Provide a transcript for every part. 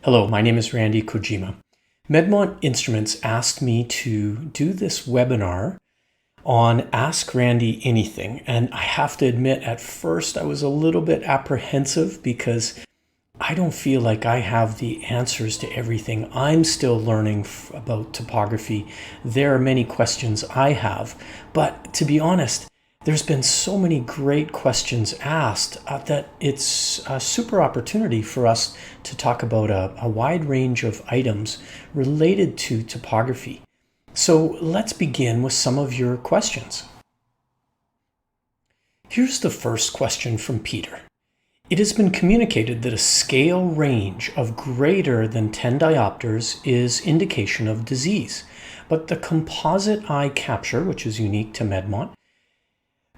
Hello, my name is Randy Kojima. Medmont Instruments asked me to do this webinar on Ask Randy Anything, and I have to admit at first I was a little bit apprehensive because I don't feel like I have the answers to everything. I'm still learning about topography. There are many questions I have, but to be honest, there's been so many great questions asked that it's a super opportunity for us to talk about a wide range of items related to topography. So let's begin with some of your questions. Here's the first question from Peter. It has been communicated that a scale range of greater than 10 diopters is indication of disease, but the composite eye capture, which is unique to Medmont,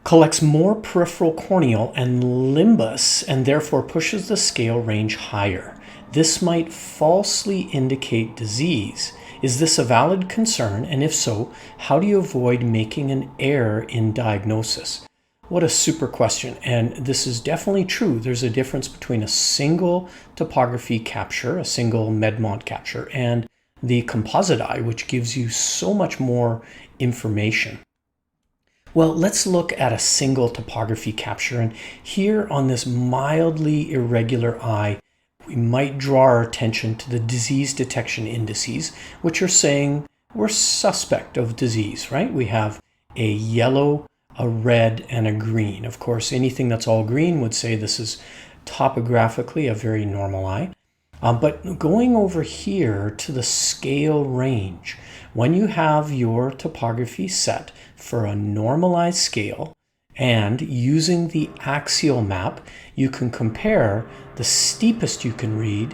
collects more peripheral corneal and limbus and therefore pushes the scale range higher. This might falsely indicate disease. Is this a valid concern? And if so, how do you avoid making an error in diagnosis? What a super question. And this is definitely true. There's a difference between a single topography capture, a single Medmont capture, and the composite eye, which gives you so much more information. Well, let's look at a single topography capture, and here on this mildly irregular eye, we might draw our attention to the disease detection indices, which are saying we're suspect of disease, right? We have a yellow, a red, and a green. Of course, anything that's all green would say this is topographically a very normal eye. But going over here to the scale range, when you have your topography set for a normalized scale and using the axial map, you can compare the steepest you can read.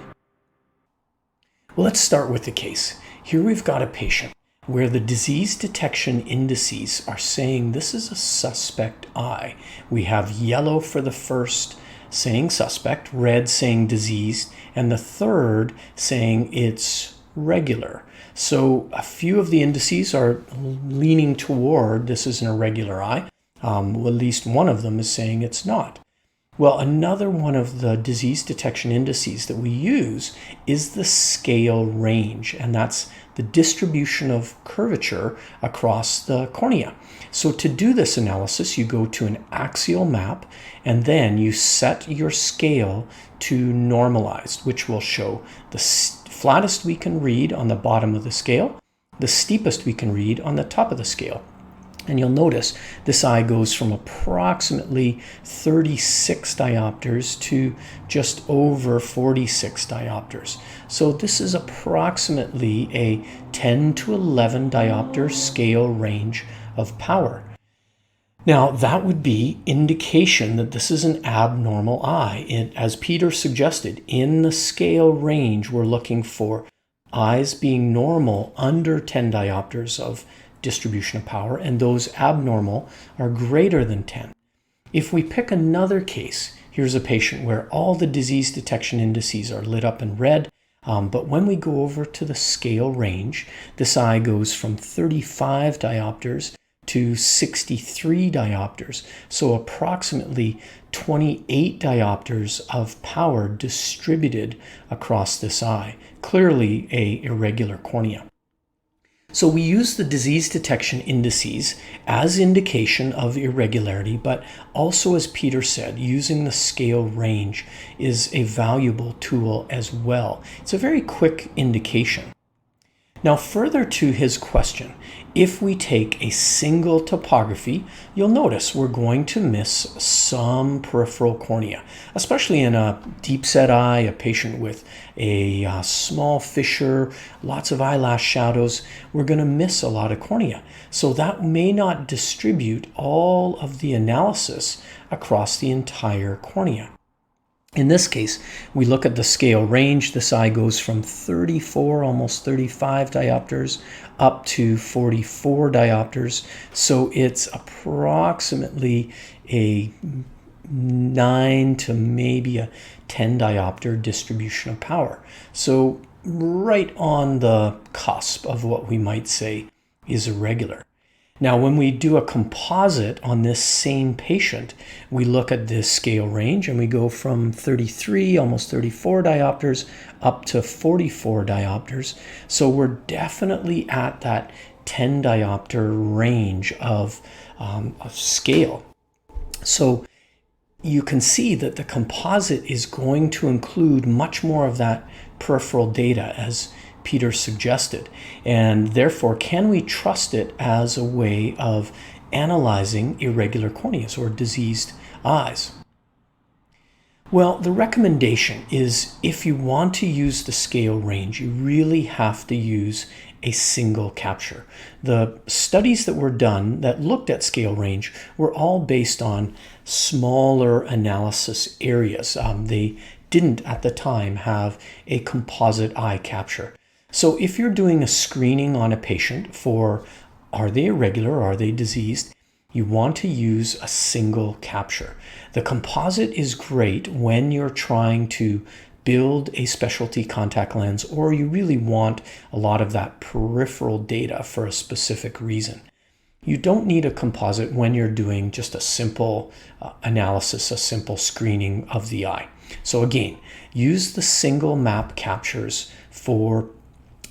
Well, let's start with the case. Here we've got a patient where the disease detection indices are saying this is a suspect eye. We have yellow for the first saying suspect, red saying diseased, and the third saying it's regular. So a few of the indices are leaning toward this is an irregular eye. Well, at least one of them is saying it's not. Well, another one of the disease detection indices that we use is the scale range, and that's the distribution of curvature across the cornea. So to do this analysis, you go to an axial map, and then you set your scale to normalized, which will show the flattest we can read on the bottom of the scale, the steepest we can read on the top of the scale. And you'll notice this eye goes from approximately 36 diopters to just over 46 diopters. So this is approximately a 10 to 11 diopter scale range of power. Now, that would be indication that this is an abnormal eye. As Peter suggested, in the scale range, we're looking for eyes being normal under 10 diopters of distribution of power, and those abnormal are greater than 10. If we pick another case, here's a patient where all the disease detection indices are lit up in red, but when we go over to the scale range, this eye goes from 35 diopters to 63 diopters, so approximately 28 diopters of power distributed across this eye. Clearly a irregular cornea. So we use the disease detection indices as indication of irregularity, but also, as Peter said, using the scale range is a valuable tool as well. It's a very quick indication. Now, further to his question, if we take a single topography, you'll notice we're going to miss some peripheral cornea, especially in a deep-set eye, a patient with a small fissure, lots of eyelash shadows. We're going to miss a lot of cornea. So that may not distribute all of the analysis across the entire cornea. In this case, we look at the scale range. This eye goes from 34, almost 35 diopters up to 44 diopters. So it's approximately a 9 to maybe a 10 diopter distribution of power. So right on the cusp of what we might say is irregular. Now, when we do a composite on this same patient, we look at this scale range and we go from 33, almost 34 diopters up to 44 diopters. So we're definitely at that 10 diopter range of scale. So you can see that the composite is going to include much more of that peripheral data, as Peter suggested, and therefore can we trust it as a way of analyzing irregular corneas or diseased eyes? Well, the recommendation is if you want to use the scale range, you really have to use a single capture. The studies that were done that looked at scale range were all based on smaller analysis areas. They didn't at the time have a composite eye capture. So if you're doing a screening on a patient for are they irregular, are they diseased, you want to use a single capture. The composite is great when you're trying to build a specialty contact lens or you really want a lot of that peripheral data for a specific reason. You don't need a composite when you're doing just a simple analysis, a simple screening of the eye. So again, use the single map captures for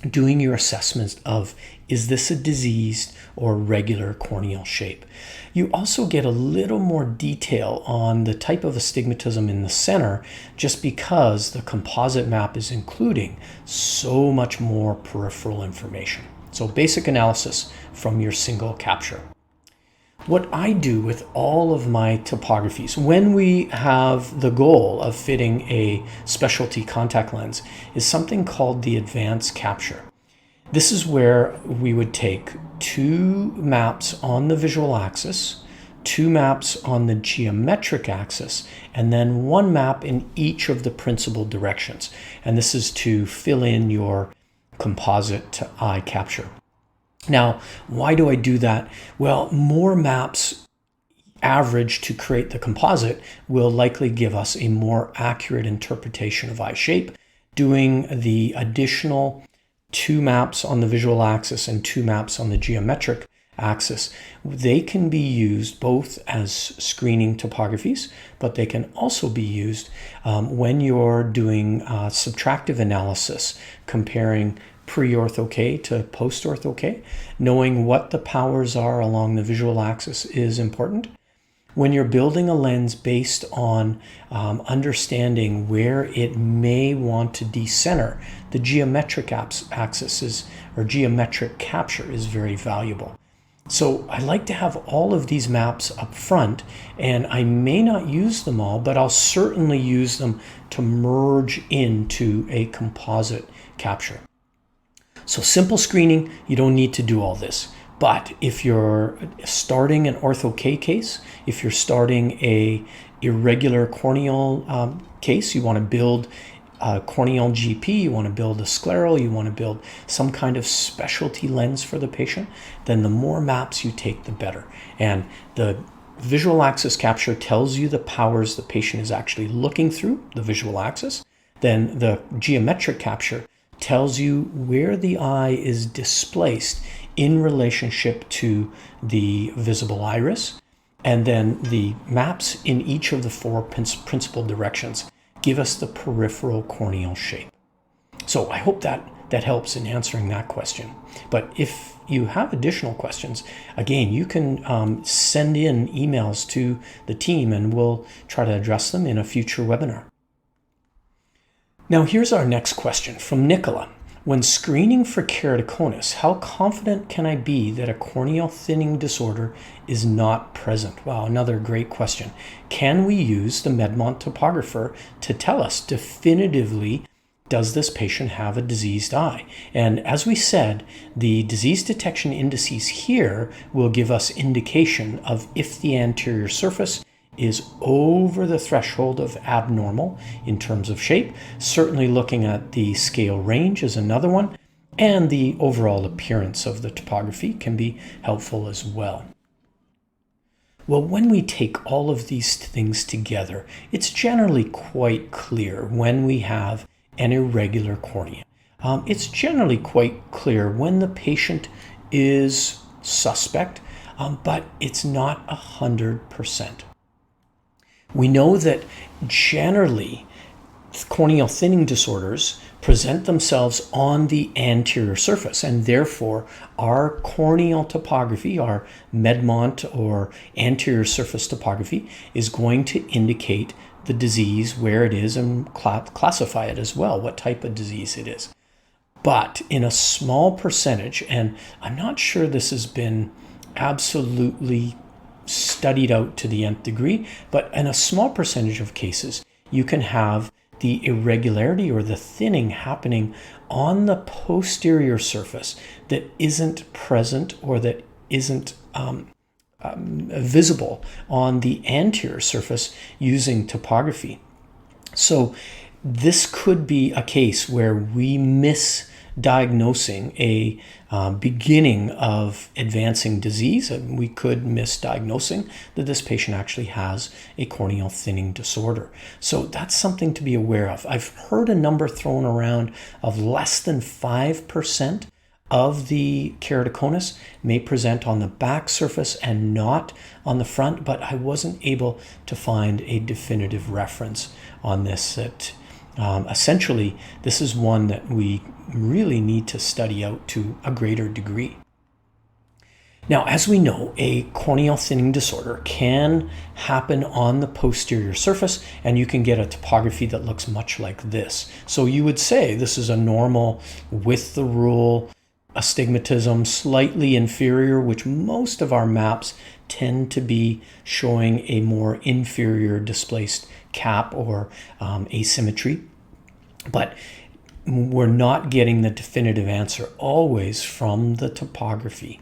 doing your assessment of is this a diseased or regular corneal shape. You also get a little more detail on the type of astigmatism in the center just because the composite map is including so much more peripheral information. So basic analysis from your single capture. What I do with all of my topographies when we have the goal of fitting a specialty contact lens is something called the advanced capture. This is where we would take 2 maps on the visual axis, 2 maps on the geometric axis, and then 1 map in each of the principal directions. And this is to fill in your composite eye capture. Now, why do I do that? Well, more maps average to create the composite will likely give us a more accurate interpretation of eye shape. Doing the additional 2 maps on the visual axis and 2 maps on the geometric axis, they can be used both as screening topographies, but they can also be used when you're doing subtractive analysis, comparing pre-ortho-k to post-ortho-k. Knowing what the powers are along the visual axis is important. When you're building a lens based on understanding where it may want to decenter, the geometric axis or geometric capture is very valuable. So I like to have all of these maps up front, and I may not use them all, but I'll certainly use them to merge into a composite capture. So simple screening, you don't need to do all this. But if you're starting an ortho-k case, if you're starting a irregular corneal case, you want to build a corneal GP, you want to build a scleral, you want to build some kind of specialty lens for the patient, then the more maps you take, the better. And the visual axis capture tells you the powers the patient is actually looking through, the visual axis. Then the geometric capture tells you where the eye is displaced in relationship to the visible iris. And then the maps in each of the 4 principal directions give us the peripheral corneal shape. So I hope that helps in answering that question. But if you have additional questions, again, you can send in emails to the team and we'll try to address them in a future webinar. Now here's our next question from Nicola. When screening for keratoconus, how confident can I be that a corneal thinning disorder is not present? Wow, another great question. Can we use the Medmont topographer to tell us definitively, does this patient have a diseased eye? And as we said, the disease detection indices here will give us indication of if the anterior surface is over the threshold of abnormal in terms of shape. Certainly looking at the scale range is another one, and the overall appearance of the topography can be helpful as well. Well, when we take all of these things together, it's generally quite clear when we have an irregular cornea. It's generally quite clear when the patient is suspect. but it's not 100%. We know that generally corneal thinning disorders present themselves on the anterior surface, and therefore our corneal topography, our Medmont or anterior surface topography, is going to indicate the disease, where it is, and classify it as well, what type of disease it is. But in a small percentage, and I'm not sure this has been absolutely studied out to the nth degree, but in a small percentage of cases, you can have the irregularity or the thinning happening on the posterior surface that isn't present or that isn't visible on the anterior surface using topography. So this could be a case where we misdiagnosing a beginning of advancing disease. We could misdiagnosing that this patient actually has a corneal thinning disorder. So that's something to be aware of. I've heard a number thrown around of less than 5% of the keratoconus may present on the back surface and not on the front, but I wasn't able to find a definitive reference on this. That essentially, this is one that we really need to study out to a greater degree. Now, as we know, a corneal thinning disorder can happen on the posterior surface, and you can get a topography that looks much like this. So you would say this is a normal with the rule astigmatism, slightly inferior, which most of our maps tend to be showing a more inferior displaced cap or asymmetry. But we're not getting the definitive answer always from the topography.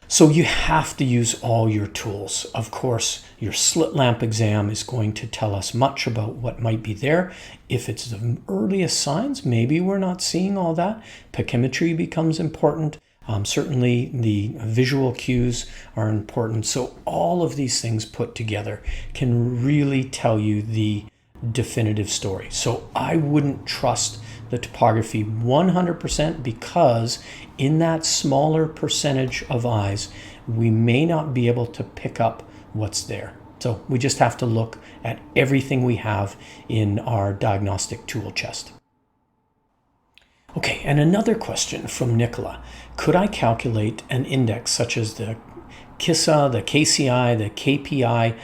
So you have to use all your tools. Of course, your slit lamp exam is going to tell us much about what might be there. If it's the earliest signs, maybe we're not seeing all that. Pachymetry becomes important. Certainly the visual cues are important. So all of these things put together can really tell you the definitive story. So I wouldn't trust the topography 100% because in that smaller percentage of eyes, we may not be able to pick up what's there. So we just have to look at everything we have in our diagnostic tool chest. Okay, and another question from Nicola. Could I calculate an index such as the KISA, the KCI, the KPI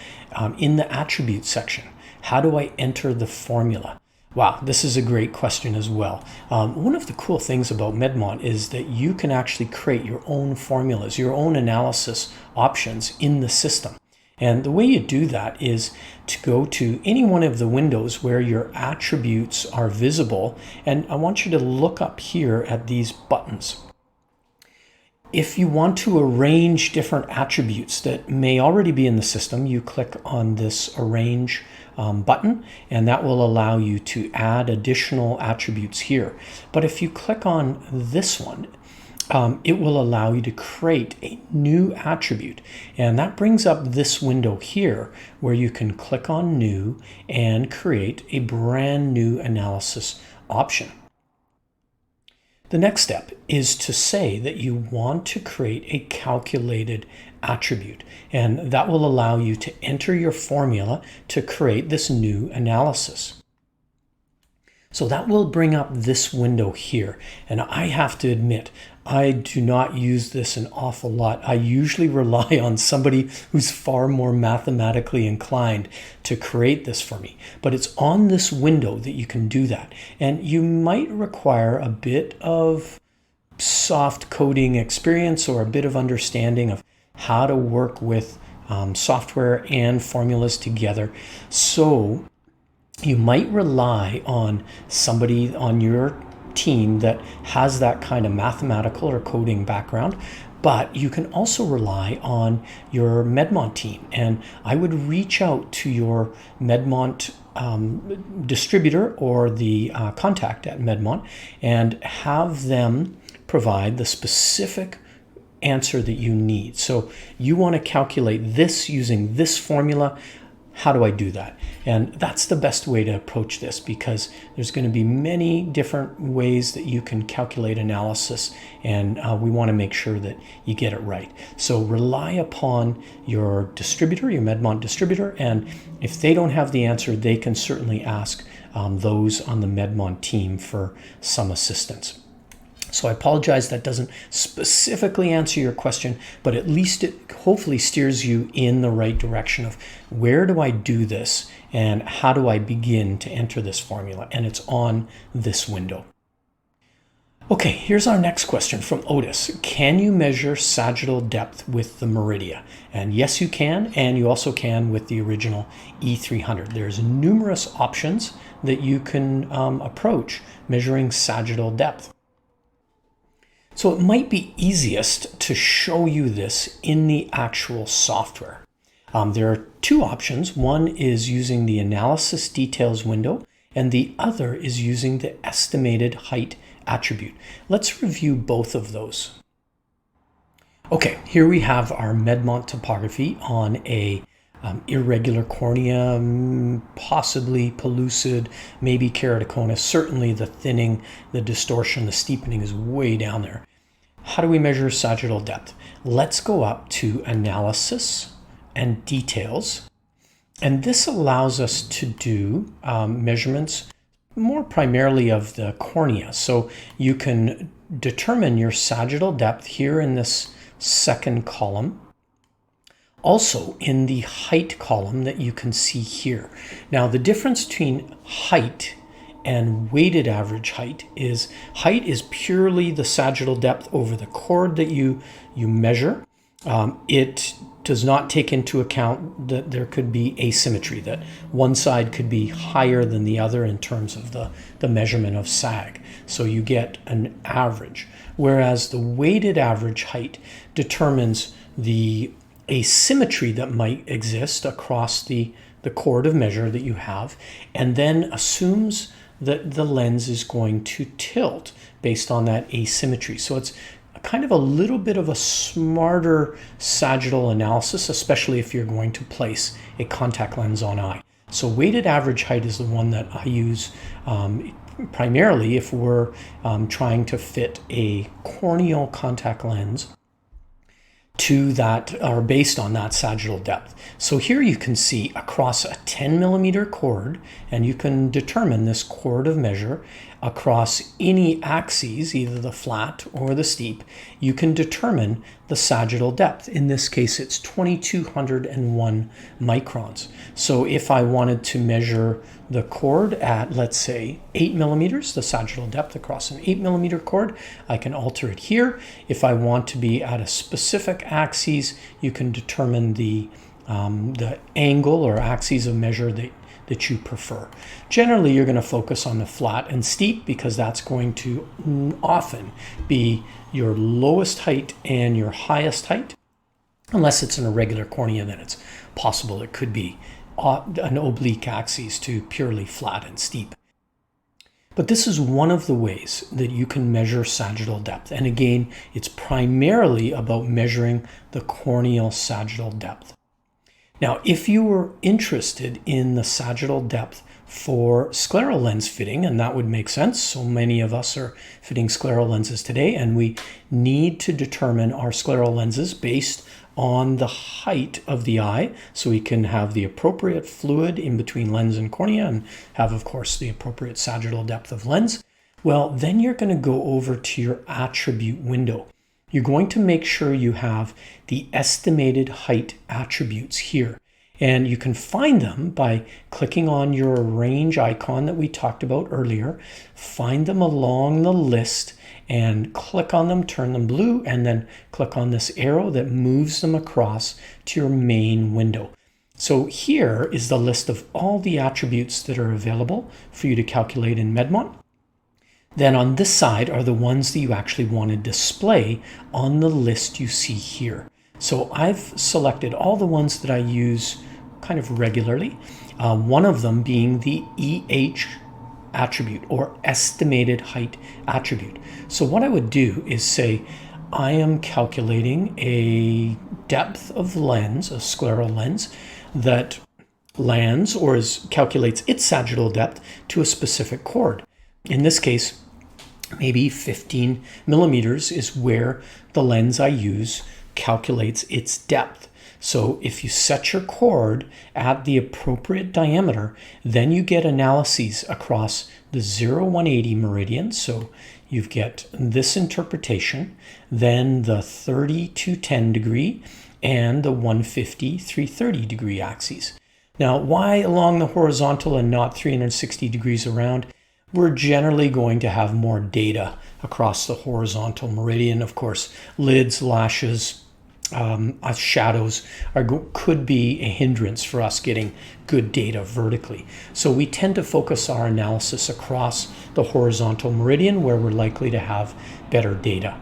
in the attribute section? How do I enter the formula? Wow, this is a great question as well. One of the cool things about Medmont is that you can actually create your own formulas, your own analysis options in the system. And the way you do that is to go to any one of the windows where your attributes are visible. And I want you to look up here at these buttons. If you want to arrange different attributes that may already be in the system, you click on this Arrange button, and that will allow you to add additional attributes here. But if you click on this one, it will allow you to create a new attribute. And that brings up this window here where you can click on New and create a brand new analysis option. The next step is to say that you want to create a calculated attribute, and that will allow you to enter your formula to create this new analysis. So that will bring up this window here, and I have to admit, I do not use this an awful lot. I usually rely on somebody who's far more mathematically inclined to create this for me. But it's on this window that you can do that. And you might require a bit of soft coding experience or a bit of understanding of how to work with software and formulas together. So you might rely on somebody on your team that has that kind of mathematical or coding background, but you can also rely on your Medmont team. And I would reach out to your Medmont distributor or the contact at Medmont and have them provide the specific answer that you need. So you want to calculate this using this formula. how do I do that? And that's the best way to approach this, because there's going to be many different ways that you can calculate analysis, and we want to make sure that you get it right. So rely upon your distributor, your Medmont distributor, and if they don't have the answer, they can certainly ask those on the Medmont team for some assistance. So I apologize that doesn't specifically answer your question, but at least it hopefully steers you in the right direction of where do I do this and how do I begin to enter this formula, and it's on this window. Okay, here's our next question from Otis. Can you measure sagittal depth with the Meridia? And yes, you can, and you also can with the original E300. There's numerous options that you can approach measuring sagittal depth. So it might be easiest to show you this in the actual software. There are two options. One is using the analysis details window, and the other is using the estimated height attribute. Let's review both of those. Okay, here we have our Medmont topography on a irregular cornea, possibly pellucid, maybe keratoconus. Certainly the thinning, the distortion, the steepening is way down there. How do we measure sagittal depth? Let's go up to analysis and details. And this allows us to do measurements more primarily of the cornea. So you can determine your sagittal depth here in this second column. Also in the height column that you can see here. Now the difference between height and weighted average height is purely the sagittal depth over the chord that you measure. It does not take into account that there could be asymmetry, that one side could be higher than the other in terms of the measurement of sag. So you get an average, whereas the weighted average height determines the asymmetry that might exist across the chord of measure that you have, and then assumes that the lens is going to tilt based on that asymmetry. So it's kind of a little bit of a smarter sagittal analysis, especially if you're going to place a contact lens on eye. So weighted average height is the one that I use primarily if we're trying to fit a corneal contact lens to that, or based on that sagittal depth. So here you can see across a 10 millimeter chord, and you can determine this chord of measure across any axes, either the flat or the steep, you can determine the sagittal depth. In this case, it's 2201 microns. So if I wanted to measure the chord at, let's say, 8 millimeters, the sagittal depth across an 8 millimeter chord, I can alter it here. If I want to be at a specific axis, you can determine the angle or axes of measure that you prefer. Generally, you're going to focus on the flat and steep because that's going to often be your lowest height and your highest height. Unless it's an irregular cornea, then it's possible it could be an oblique axis to purely flat and steep. But this is one of the ways that you can measure sagittal depth. And again, it's primarily about measuring the corneal sagittal depth. Now, if you were interested in the sagittal depth for scleral lens fitting, and that would make sense, so many of us are fitting scleral lenses today, and we need to determine our scleral lenses based on the height of the eye, so we can have the appropriate fluid in between lens and cornea and have, of course, the appropriate sagittal depth of lens. Well, then you're going to go over to your attribute window. You're going to make sure you have the estimated height attributes here. And you can find them by clicking on your range icon that we talked about earlier. Find them along the list and click on them, turn them blue, and then click on this arrow that moves them across to your main window. So here is the list of all the attributes that are available for you to calculate in Medmont. Then on this side are the ones that you actually want to display on the list you see here. So I've selected all the ones that I use kind of regularly, one of them being the EH attribute or estimated height attribute. So what I would do is say, I am calculating a depth of lens, a scleral lens, that lands or calculates its sagittal depth to a specific chord. In this case, maybe 15 millimeters is where the lens I use calculates its depth. So if you set your chord at the appropriate diameter, then you get analyses across the 0-180 meridian. So you get this interpretation, then the 30-10 degree and the 150-330 degree axes. Now, why along the horizontal and not 360 degrees around? We're generally going to have more data across the horizontal meridian. Of course, lids, lashes, shadows could be a hindrance for us getting good data vertically. So we tend to focus our analysis across the horizontal meridian where we're likely to have better data.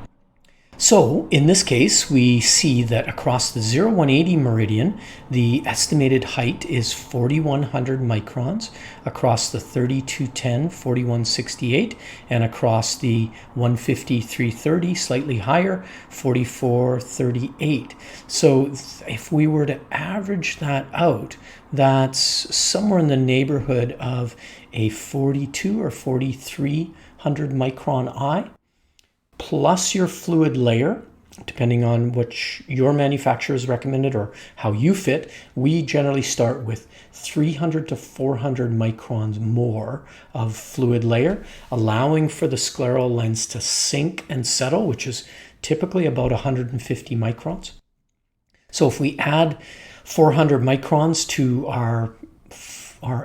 So in this case, we see that across the 0-180 meridian, the estimated height is 4,100 microns, across the 30-10, 4,168, and across the 150-330, slightly higher, 4,438. So if we were to average that out, that's somewhere in the neighborhood of a 42 or 4,300 micron eye, plus your fluid layer, depending on which your manufacturer has recommended or how you fit. We generally start with 300 to 400 microns more of fluid layer, allowing for the scleral lens to sink and settle, which is typically about 150 microns. So if we add 400 microns to our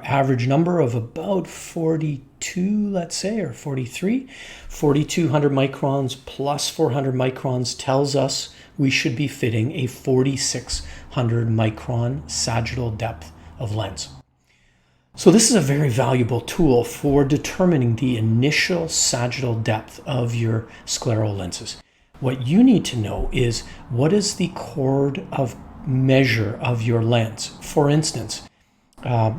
average number of about 42, let's say, or 43, 4,200 microns plus 400 microns tells us we should be fitting a 4,600 micron sagittal depth of lens. So this is a very valuable tool for determining the initial sagittal depth of your scleral lenses. What you need to know is what is the chord of measure of your lens. For instance, a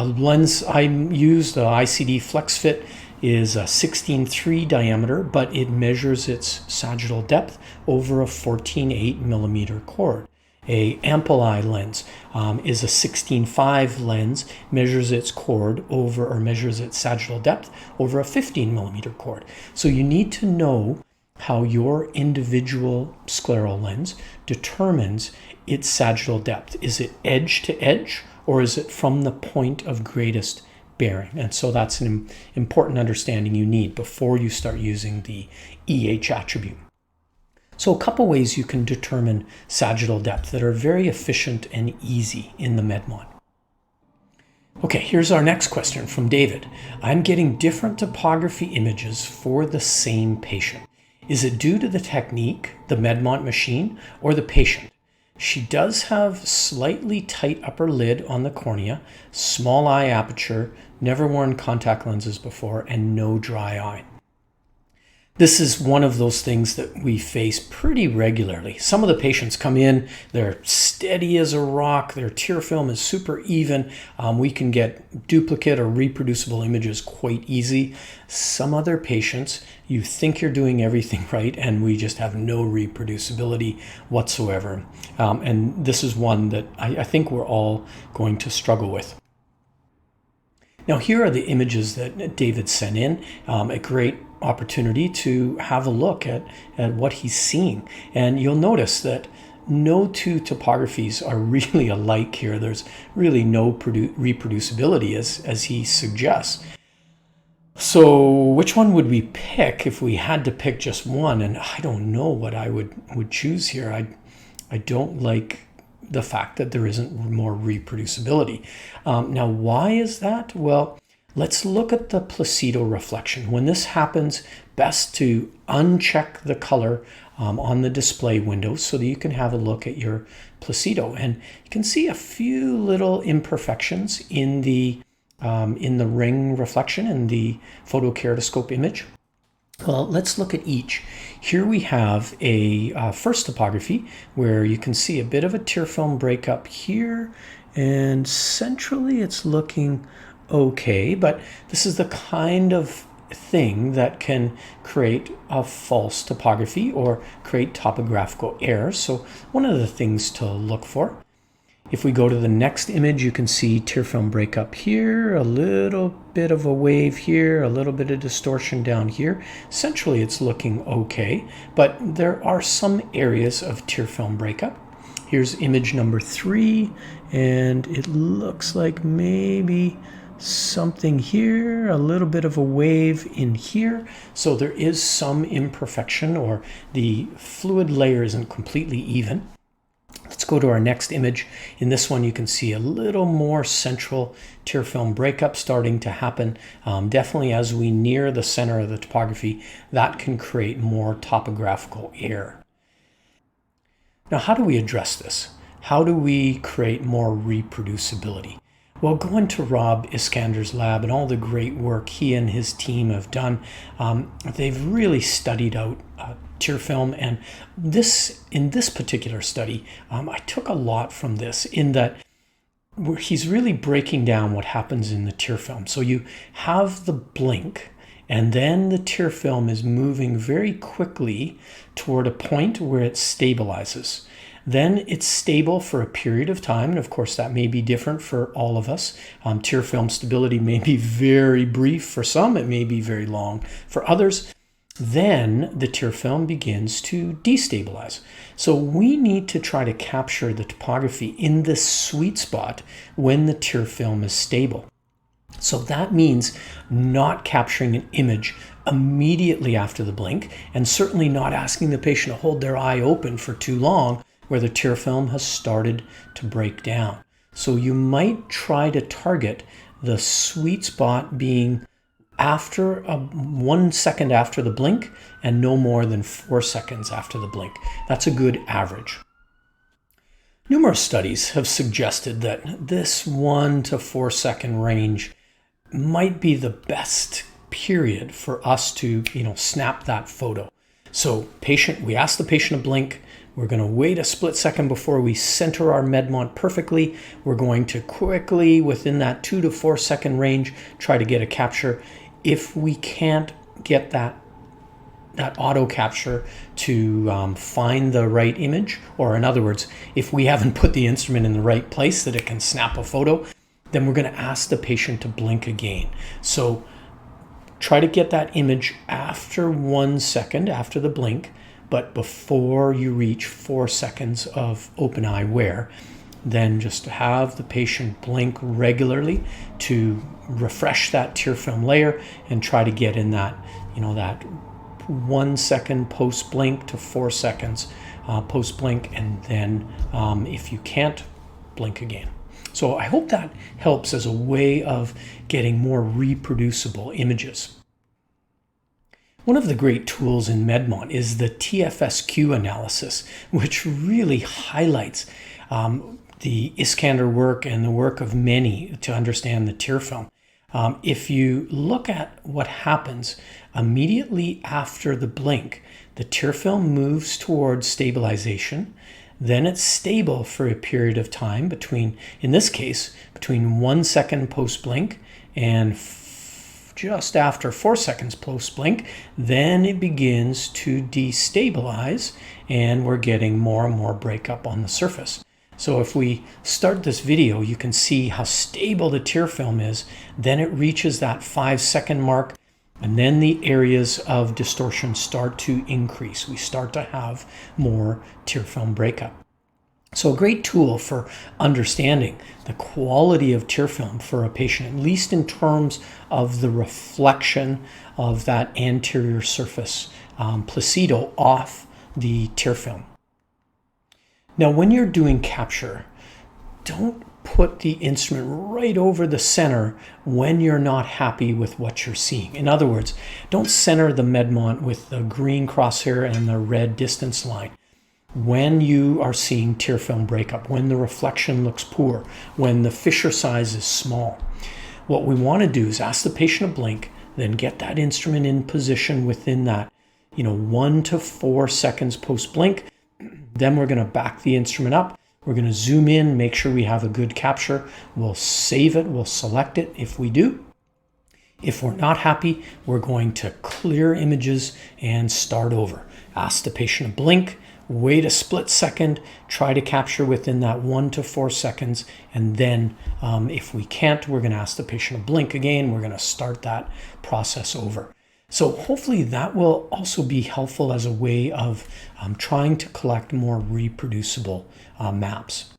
lens I use, the ICD FlexFit, is a 16.3 diameter, but it measures its sagittal depth over a 14.8 millimeter chord. A ample eye lens is a 16.5 lens, measures its chord over, or measures its sagittal depth over a 15 millimeter chord. So you need to know how your individual scleral lens determines its sagittal depth. Is it edge to edge, or is it from the point of greatest bearing? And so that's an important understanding you need before you start using the EH attribute. So a couple ways you can determine sagittal depth that are very efficient and easy in the Medmont. Okay, here's our next question from David. I'm getting different topography images for the same patient. Is it due to the technique, the Medmont machine, or the patient? She does have slightly tight upper lid on the cornea, small eye aperture, never worn contact lenses before, and no dry eye. This is one of those things that we face pretty regularly. Some of the patients come in, they're steady as a rock, their tear film is super even. We can get duplicate or reproducible images quite easy. Some other patients, you think you're doing everything right, and we just have no reproducibility whatsoever. And this is one that I think we're all going to struggle with. Now, here are the images that David sent in. A great opportunity to have a look at what he's seeing. And you'll notice that no two topographies are really alike here. There's really no reproducibility as he suggests. So which one would we pick if we had to pick just one? And I don't know what I would choose here. I don't like the fact that there isn't more reproducibility. Now, why is that? Well, let's look at the placido reflection. When this happens, best to uncheck the color on the display window so that you can have a look at your placido. And you can see a few little imperfections in the ring reflection in the photokeratoscope image. Well, let's look at each. Here we have a first topography where you can see a bit of a tear film breakup here, and centrally it's looking okay, but this is the kind of thing that can create a false topography or create topographical error. So one of the things to look for. If we go to the next image, you can see tear film breakup here, a little bit of a wave here, a little bit of distortion down here. Essentially, it's looking okay, but there are some areas of tear film breakup. Here's image number 3, and it looks like maybe something here, a little bit of a wave in here. So there is some imperfection, or the fluid layer isn't completely even. Let's go to our next image. In this one, you can see a little more central tear film breakup starting to happen. Definitely as we near the center of the topography, that can create more topographical error. Now, how do we address this? How do we create more reproducibility? Well, going to Rob Iskander's lab and all the great work he and his team have done, they've really studied out tear film, and in this particular study, I took a lot from this in that he's really breaking down what happens in the tear film. So you have the blink, and then the tear film is moving very quickly toward a point where it stabilizes. Then it's stable for a period of time, and of course that may be different for all of us. Tear film stability may be very brief for some, it may be very long for others. Then the tear film begins to destabilize. So we need to try to capture the topography in this sweet spot when the tear film is stable. So that means not capturing an image immediately after the blink, and certainly not asking the patient to hold their eye open for too long where the tear film has started to break down. So you might try to target the sweet spot being after 1 second after the blink and no more than 4 seconds after the blink. That's a good average. Numerous studies have suggested that this 1 to 4 second range might be the best period for us to, snap that photo. So we ask the patient to blink. We're going to wait a split second before we center our Medmont perfectly. We're going to quickly, within that 2 to 4 second range, try to get a capture. If we can't get that auto capture to find the right image, or in other words, if we haven't put the instrument in the right place that it can snap a photo, then we're going to ask the patient to blink again. So try to get that image after 1 second after the blink, but before you reach 4 seconds of open eye wear. Then just have the patient blink regularly to refresh that tear film layer and try to get in that, that 1 second post blink to 4 seconds post blink, and then if you can't, blink again. So I hope that helps as a way of getting more reproducible images. One of the great tools in Medmont is the TFSQ analysis, which really highlights the Iskander work and the work of many to understand the tear film. If you look at what happens immediately after the blink, the tear film moves towards stabilization. Then it's stable for a period of time between 1 second post blink and just after 4 seconds post blink. Then it begins to destabilize, and we're getting more and more breakup on the surface. So if we start this video, you can see how stable the tear film is. Then it reaches that 5 second mark, and then the areas of distortion start to increase. We start to have more tear film breakup. So a great tool for understanding the quality of tear film for a patient, at least in terms of the reflection of that anterior surface placido off the tear film. Now, when you're doing capture, don't put the instrument right over the center when you're not happy with what you're seeing. In other words, don't center the Medmont with the green crosshair and the red distance line. When you are seeing tear film breakup, when the reflection looks poor, when the fissure size is small, what we want to do is ask the patient to blink, then get that instrument in position within that 1 to 4 seconds post blink. Then we're going to back the instrument up. We're going to zoom in, make sure we have a good capture. We'll save it, we'll select it if we do. If we're not happy, we're going to clear images and start over. Ask the patient to blink. wait a split second, try to capture within that 1 to 4 seconds, and then if we can't, we're going to ask the patient to blink again. We're going to start that process over. So hopefully that will also be helpful as a way of trying to collect more reproducible maps.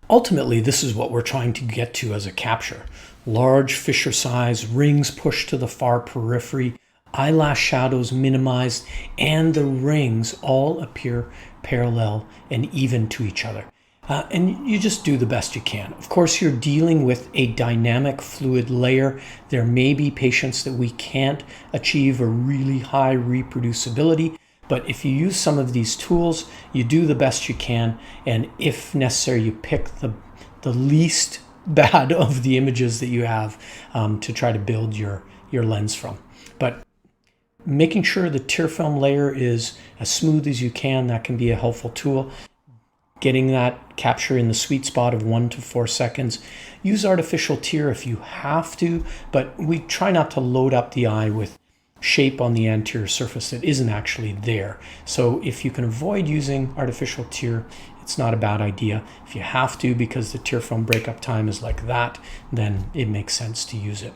Ultimately, this is what we're trying to get to as a capture. Large fissure size, rings pushed to the far periphery, eyelash shadows minimized, and the rings all appear parallel and even to each other. And you just do the best you can. Of course, you're dealing with a dynamic fluid layer. There may be patients that we can't achieve a really high reproducibility, but if you use some of these tools, you do the best you can, and if necessary, you pick the least bad of the images that you have to try to build your lens from. But making sure the tear film layer is as smooth as you can, that can be a helpful tool. Getting that capture in the sweet spot of 1 to 4 seconds. Use artificial tear if you have to, but we try not to load up the eye with shape on the anterior surface that isn't actually there. So if you can avoid using artificial tear, it's not a bad idea. If you have to, because the tear film breakup time is like that, then it makes sense to use it.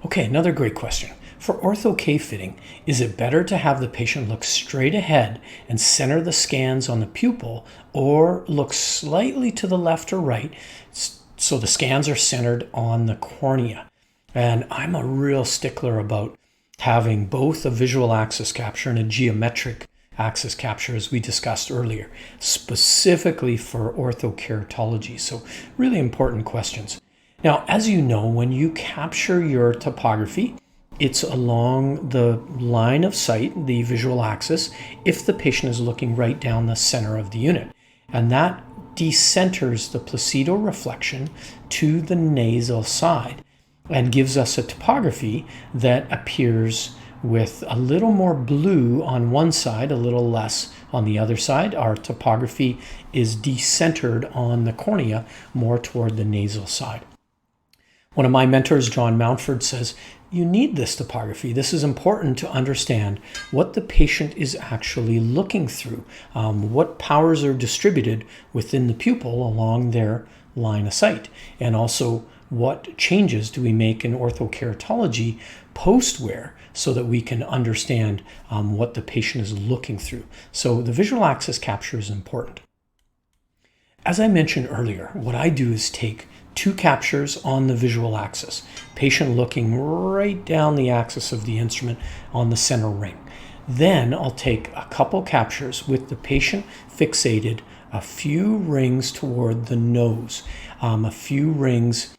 Okay, another great question. For ortho-k fitting, is it better to have the patient look straight ahead and center the scans on the pupil, or look slightly to the left or right so the scans are centered on the cornea? And I'm a real stickler about having both a visual axis capture and a geometric axis capture, as we discussed earlier, specifically for orthokeratology. So really important questions. Now, as you know, when you capture your topography, it's along the line of sight, the visual axis, if the patient is looking right down the center of the unit. And that decenters the placido reflection to the nasal side and gives us a topography that appears with a little more blue on one side, a little less on the other side. Our topography is decentered on the cornea, more toward the nasal side. One of my mentors, John Mountford, says, you need this topography. This is important to understand what the patient is actually looking through, what powers are distributed within the pupil along their line of sight, and also what changes do we make in orthokeratology post-wear so that we can understand what the patient is looking through. So the visual axis capture is important. As I mentioned earlier, what I do is take 2 captures on the visual axis, patient looking right down the axis of the instrument on the center ring. Then I'll take a couple captures with the patient fixated a few rings toward the nose, a few rings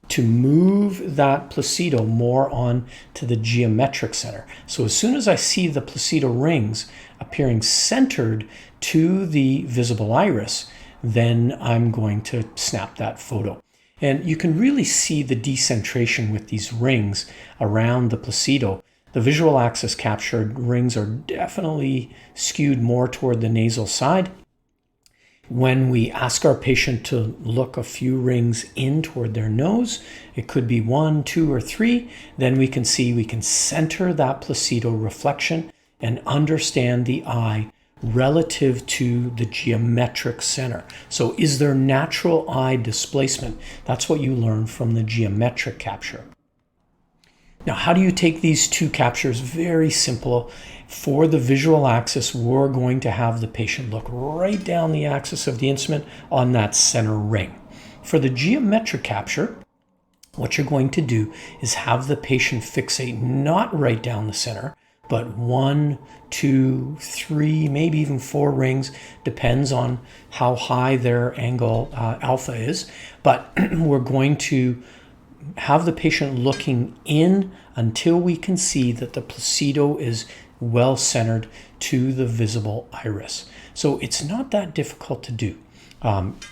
to move that placido more on to the geometric center. So as soon as I see the placido rings appearing centered to the visible iris, then I'm going to snap that photo. And you can really see the decentration with these rings around the placido. The visual axis captured rings are definitely skewed more toward the nasal side. When we ask our patient to look a few rings in toward their nose, it could be 1, 2, or 3, then we can see we can center that placido reflection and understand the eye relative to the geometric center. So is there natural eye displacement? That's what you learn from the geometric capture. Now, how do you take these 2 captures? Very simple. For the visual axis, we're going to have the patient look right down the axis of the instrument on that center ring. For the geometric capture, what you're going to do is have the patient fixate not right down the center, but 1, 2, 3, maybe even 4 rings, depends on how high their angle alpha is. But we're going to have the patient looking in until we can see that the placido is well centered to the visible iris. So it's not that difficult to do.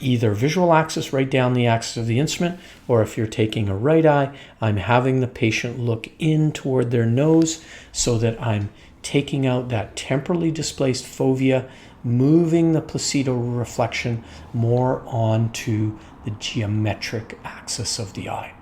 Either visual axis right down the axis of the instrument, or if you're taking a right eye, I'm having the patient look in toward their nose so that I'm taking out that temporally displaced fovea, moving the placido reflection more onto the geometric axis of the eye.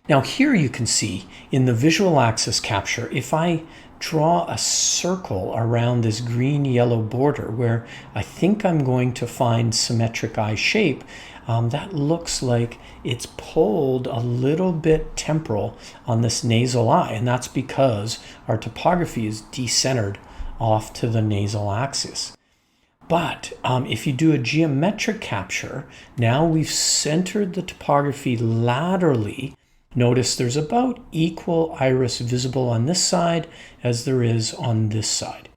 Now here you can see in the visual axis capture, if I draw a circle around this green-yellow border where I think I'm going to find symmetric eye shape, that looks like it's pulled a little bit temporal on this nasal eye, and that's because our topography is decentered off to the nasal axis. But if you do a geometric capture, now we've centered the topography laterally. Notice there's about equal iris visible on this side as there is on this side.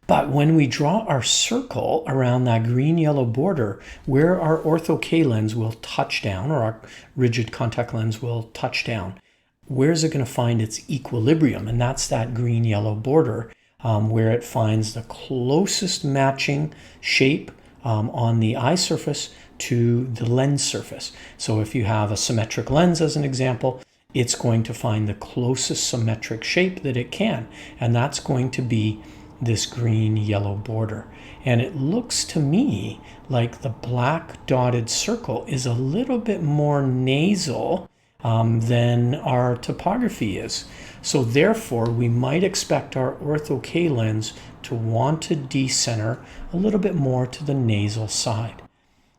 But when we draw our circle around that green-yellow border where our ortho-k lens will touch down, or our rigid contact lens will touch down, where's it going to find its equilibrium? And that's that green-yellow border where it finds the closest matching shape on the eye surface to the lens surface. So if you have a symmetric lens as an example, it's going to find the closest symmetric shape that it can, and that's going to be this green-yellow border. And it looks to me like the black dotted circle is a little bit more nasal than our topography is. So therefore, we might expect our ortho-k lens to want to decenter a little bit more to the nasal side.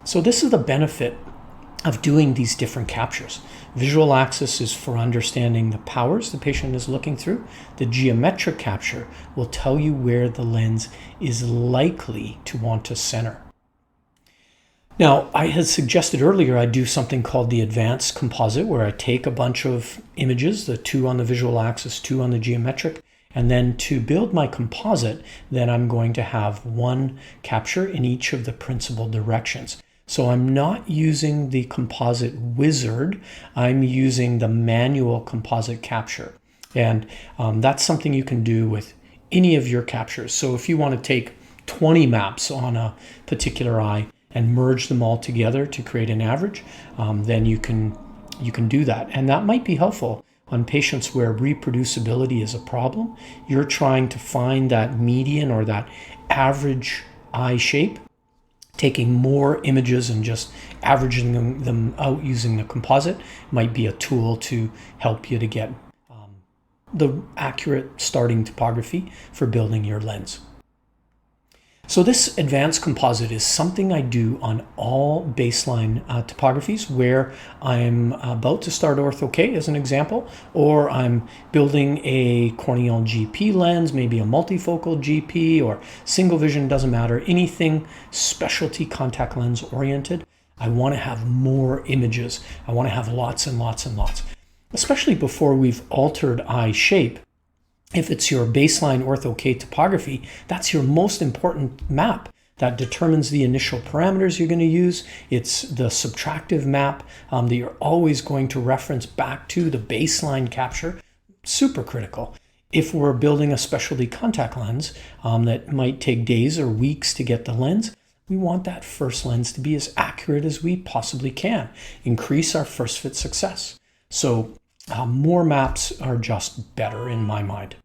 So this is the benefit of doing these different captures. Visual axis is for understanding the powers the patient is looking through. The geometric capture will tell you where the lens is likely to want to center. Now, I had suggested earlier I do something called the advanced composite, where I take a bunch of images, the 2 on the visual axis, 2 on the geometric, and then to build my composite, then I'm going to have 1 capture in each of the principal directions. So I'm not using the composite wizard, I'm using the manual composite capture. And that's something you can do with any of your captures. So if you want to take 20 maps on a particular eye and merge them all together to create an average, then you can do that. And that might be helpful on patients where reproducibility is a problem. You're trying to find that median or that average eye shape. Taking more images and just averaging them out using the composite might be a tool to help you to get the accurate starting topography for building your lens. So this advanced composite is something I do on all baseline topographies where I'm about to start ortho-k as an example, or I'm building a corneal GP lens, maybe a multifocal GP or single vision, doesn't matter, anything specialty contact lens oriented. I want to have more images. I want to have lots and lots and lots, especially before we've altered eye shape. If it's your baseline ortho-k topography, that's your most important map that determines the initial parameters you're going to use. It's the subtractive map that you're always going to reference back to the baseline capture. Super critical. If we're building a specialty contact lens that might take days or weeks to get the lens, we want that first lens to be as accurate as we possibly can. Increase our first fit success. So more maps are just better in my mind.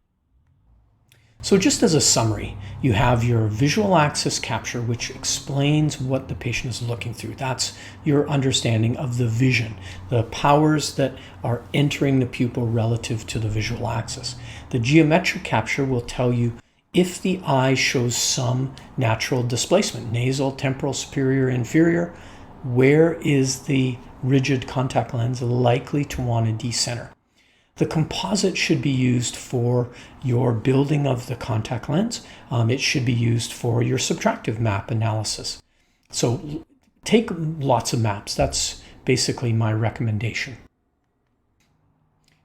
So just as a summary, you have your visual axis capture, which explains what the patient is looking through. That's your understanding of the vision, the powers that are entering the pupil relative to the visual axis. The geometric capture will tell you if the eye shows some natural displacement, nasal, temporal, superior, inferior, where is the rigid contact lens likely to want to decenter. The composite should be used for your building of the contact lens. It should be used for your subtractive map analysis. So take lots of maps. That's basically my recommendation.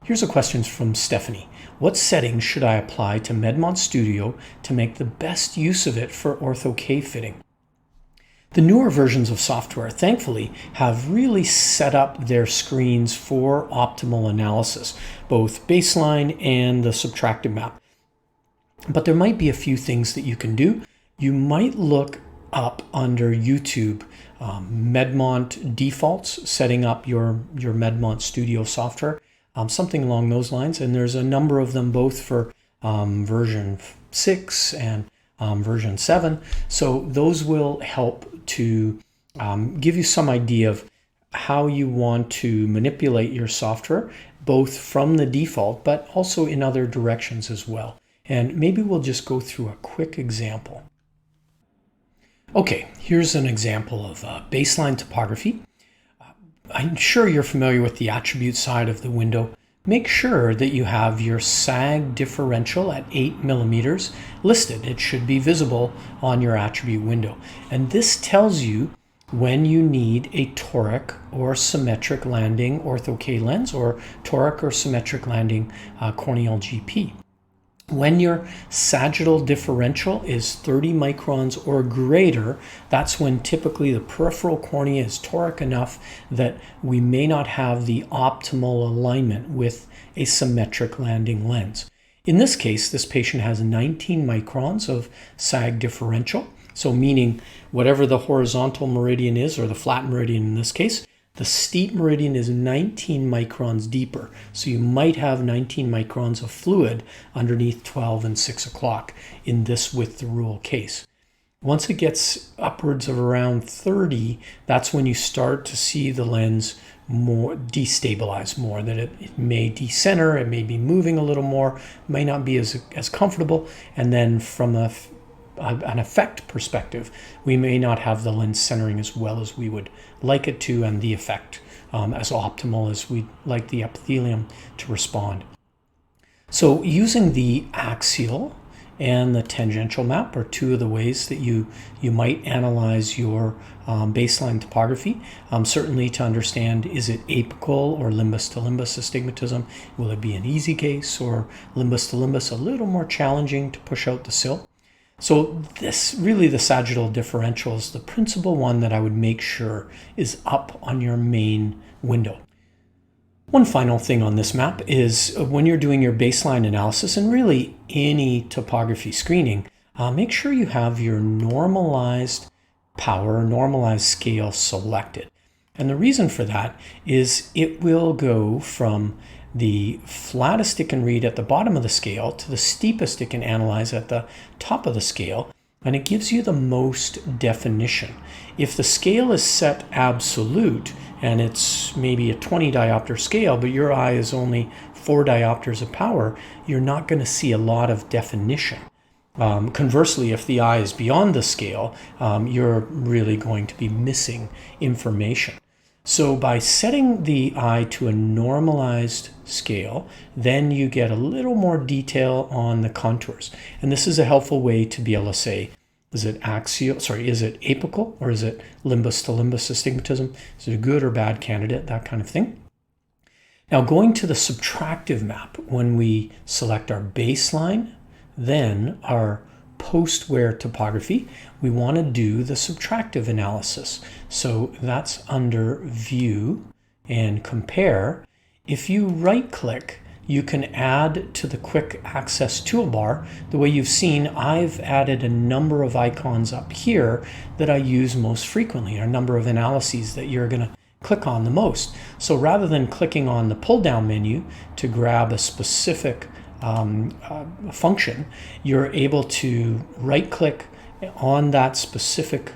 Here's a question from Stephanie. What settings should I apply to Medmont Studio to make the best use of it for ortho-k fitting? The newer versions of software, thankfully, have really set up their screens for optimal analysis, both baseline and the subtractive map. But there might be a few things that you can do. You might look up under YouTube Medmont defaults, setting up your Medmont Studio software, something along those lines. And there's a number of them both for version 6 and version 7. So those will help to give you some idea of how you want to manipulate your software, both from the default, but also in other directions as well. And maybe we'll just go through a quick example. Okay, here's an example of baseline topography. I'm sure you're familiar with the attribute side of the window. Make sure that you have your sag differential at 8 millimeters listed. It should be visible on your attribute window. And this tells you when you need a toric or symmetric landing ortho-k lens, or toric or symmetric landing corneal GP. When your sagittal differential is 30 microns or greater, that's when typically the peripheral cornea is toric enough that we may not have the optimal alignment with a symmetric landing lens. In this case, this patient has 19 microns of sag differential, so meaning whatever the horizontal meridian is, or the flat meridian in this case, the steep meridian is 19 microns deeper. So you might have 19 microns of fluid underneath 12 and 6 o'clock in this with the rule case. Once it gets upwards of around 30, that's when you start to see the lens more destabilize more, that it may decenter, it may be moving a little more, may not be as comfortable, and then from an effect perspective, we may not have the lens centering as well as we would like it to, and the effect as optimal as we'd like the epithelium to respond. So using the axial and the tangential map are two of the ways that you might analyze your baseline topography. Certainly to understand, is it apical or limbus to limbus astigmatism? Will it be an easy case, or limbus to limbus a little more challenging to push out the sill? So this really, the sagittal differential is the principal one that I would make sure is up on your main window. One final thing on this map is when you're doing your baseline analysis, and really any topography screening, make sure you have your normalized power, normalized scale selected. And the reason for that is it will go from the flattest it can read at the bottom of the scale to the steepest it can analyze at the top of the scale, and it gives you the most definition. If the scale is set absolute and it's maybe a 20 diopter scale, but your eye is only 4 diopters of power, you're not going to see a lot of definition. Conversely, if the eye is beyond the scale, you're really going to be missing information. So by setting the eye to a normalized scale, then you get a little more detail on the contours. And this is a helpful way to be able to say, is it apical, or is it limbus to limbus astigmatism? Is it a good or bad candidate? That kind of thing. Now going to the subtractive map, when we select our baseline, then our post-wear topography, we want to do the subtractive analysis. So that's under View and Compare. If you right-click, you can add to the quick access toolbar. The way you've seen, I've added a number of icons up here that I use most frequently, a number of analyses that you're going to click on the most. So rather than clicking on the pull-down menu to grab a specific function, you're able to right-click on that specific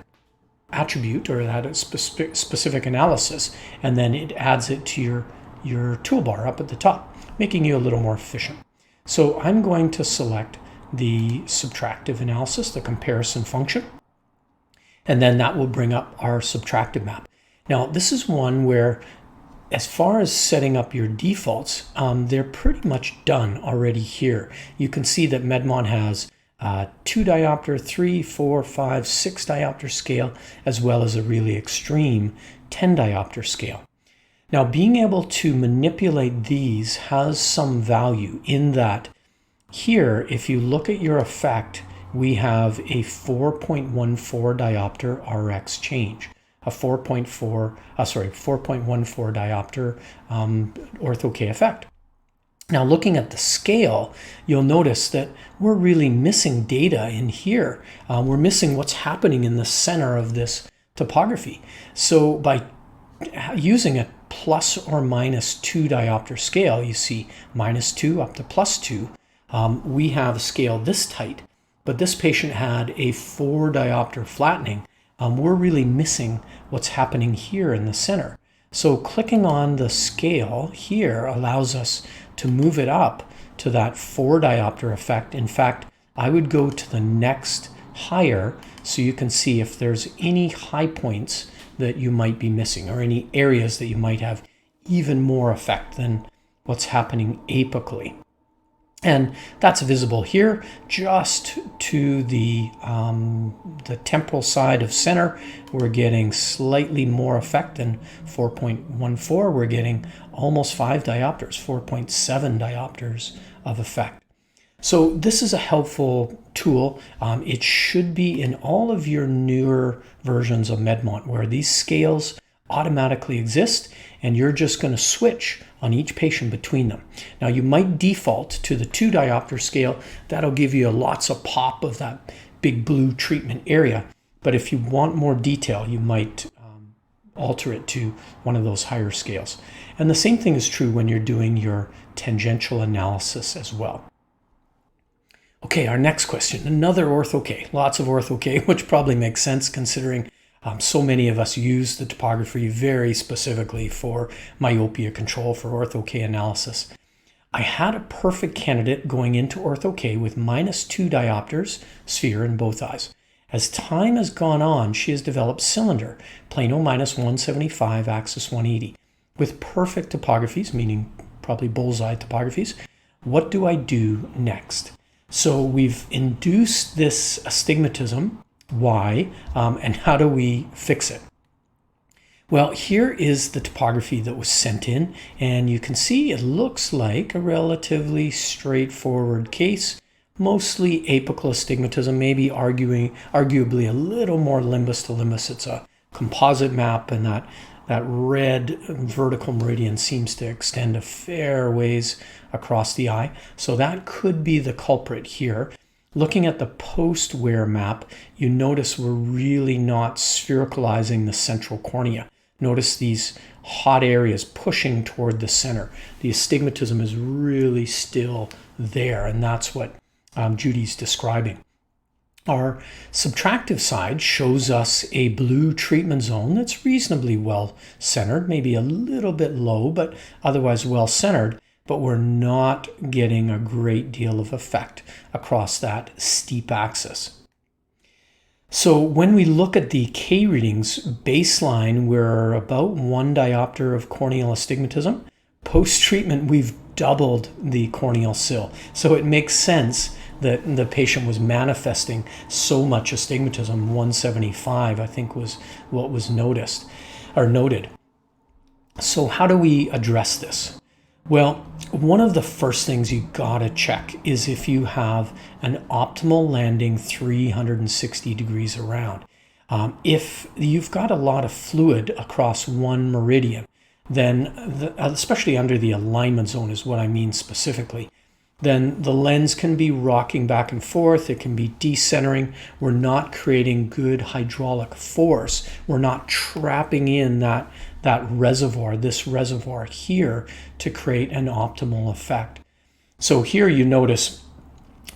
attribute or that specific analysis, and then it adds it to your toolbar up at the top, making you a little more efficient. So I'm going to select the subtractive analysis, the comparison function, and then that will bring up our subtractive map. Now, this is one where, as far as setting up your defaults, they're pretty much done already here. You can see that Medmont has 2 diopter, 3, 4, 5, 6 diopter scale, as well as a really extreme 10 diopter scale. Now, being able to manipulate these has some value in that here, if you look at your effect, we have a 4.14 diopter RX change. A 4.14 diopter ortho-k effect. Now looking at the scale, you'll notice that we're really missing data in here. We're missing what's happening in the center of this topography. So by using a plus or minus 2 diopter scale, you see -2 up to +2, we have a scale this tight, but this patient had a 4 diopter flattening. We're really missing what's happening here in the center. So clicking on the scale here allows us to move it up to that 4 diopter effect. In fact, I would go to the next higher so you can see if there's any high points that you might be missing or any areas that you might have even more effect than what's happening apically. And that's visible here just to the temporal side of center. We're getting slightly more effect than 4.14. We're getting almost 5 diopters, 4.7 diopters of effect. So this is a helpful tool. It should be in all of your newer versions of Medmont where these scales automatically exist and you're just going to switch on each patient between them. Now you might default to the 2 diopter scale. That'll give you lots of pop of that big blue treatment area. But if you want more detail, you might alter it to one of those higher scales. And the same thing is true when you're doing your tangential analysis as well. Okay, our next question, another ortho-k, lots of ortho-k, which probably makes sense considering so many of us use the topography very specifically for myopia control, for ortho-k analysis. I had a perfect candidate going into ortho-k with -2 diopters, sphere in both eyes. As time has gone on, she has developed cylinder, plano -175, axis 180, with perfect topographies, meaning probably bullseye topographies. What do I do next? So we've induced this astigmatism. Why? And how do we fix it? Well, here is the topography that was sent in, and you can see it looks like a relatively straightforward case, mostly apical astigmatism, maybe arguably a little more limbus to limbus. It's a composite map, and that red vertical meridian seems to extend a fair ways across the eye. So that could be the culprit here. Looking at the post-wear map, you notice we're really not sphericalizing the central cornea. Notice these hot areas pushing toward the center. The astigmatism is really still there, and that's what Judy's describing. Our subtractive side shows us a blue treatment zone that's reasonably well centered, maybe a little bit low, but otherwise well centered. But we're not getting a great deal of effect across that steep axis. So when we look at the K readings, baseline, we're about 1 diopter of corneal astigmatism. Post-treatment, we've doubled the corneal sill. So it makes sense that the patient was manifesting so much astigmatism. 175, I think, was what was noticed or noted. So how do we address this? Well, one of the first things you gotta check is if you have an optimal landing 360 degrees around. If you've got a lot of fluid across one meridian, then, especially under the alignment zone is what I mean specifically, then the lens can be rocking back and forth. It can be decentering. We're not creating good hydraulic force. We're not trapping in that reservoir, this reservoir here, to create an optimal effect. So here you notice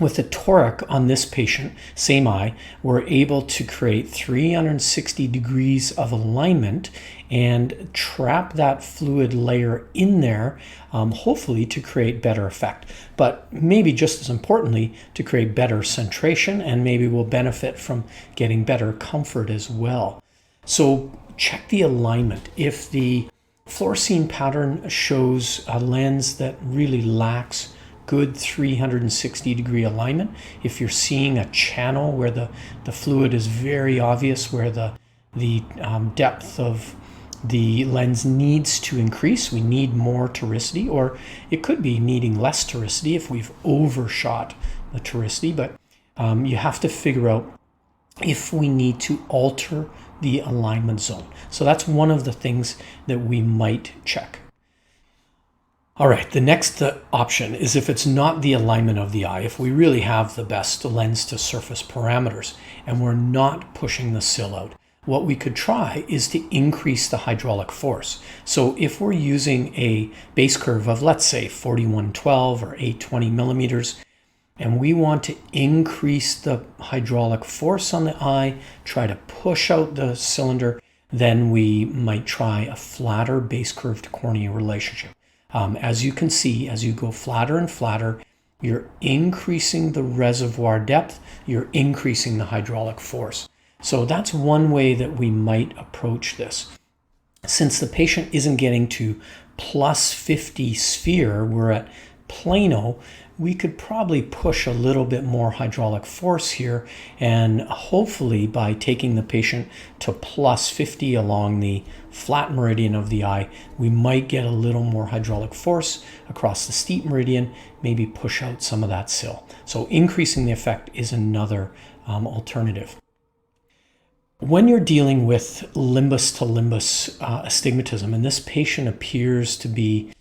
with the toric on this patient, same eye, we're able to create 360 degrees of alignment and trap that fluid layer in there, hopefully to create better effect. But maybe just as importantly, to create better centration, and maybe we'll benefit from getting better comfort as well. So check the alignment. If the fluorescein pattern shows a lens that really lacks good 360 degree alignment, if you're seeing a channel where the fluid is very obvious, where the depth of the lens needs to increase, we need more toricity, or it could be needing less toricity if we've overshot the toricity, but you have to figure out if we need to alter the alignment zone. So that's one of the things that we might check. All right, the next option is if it's not the alignment of the eye, if we really have the best lens to surface parameters and we're not pushing the sill out, what we could try is to increase the hydraulic force. So if we're using a base curve of, let's say, 4112 or 820 millimeters, and we want to increase the hydraulic force on the eye, try to push out the cylinder, then we might try a flatter base curve to cornea relationship. As you can see, as you go flatter and flatter, you're increasing the reservoir depth, you're increasing the hydraulic force. So that's one way that we might approach this. Since the patient isn't getting to plus 50 sphere, we're at plano, we could probably push a little bit more hydraulic force here, and hopefully by taking the patient to plus 50 along the flat meridian of the eye, we might get a little more hydraulic force across the steep meridian, maybe push out some of that sill. So increasing the effect is another alternative. When you're dealing with limbus to limbus astigmatism, and this patient appears to be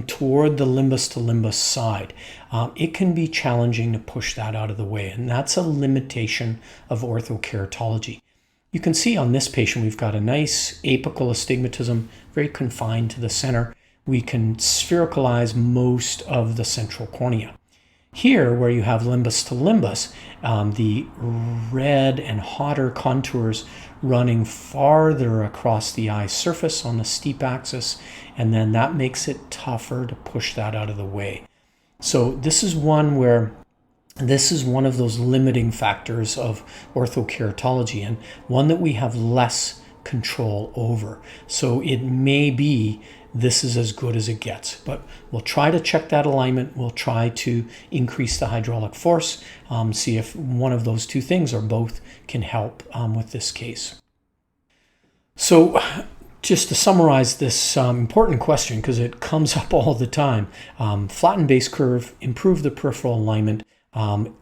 toward the limbus to limbus side, it can be challenging to push that out of the way, and that's a limitation of orthokeratology. You can see on this patient we've got a nice apical astigmatism, very confined to the center. We can sphericalize most of the central cornea. Here, where you have limbus to limbus, the red and hotter contours running farther across the eye surface on the steep axis, and then that makes it tougher to push that out of the way. So this is one of those limiting factors of orthokeratology, and one that we have less control over. So it may be this is as good as it gets, but we'll try to check that alignment. We'll try to increase the hydraulic force, see if one of those two things or both can help with this case. So just to summarize this important question, because it comes up all the time, flatten base curve, improve the peripheral alignment,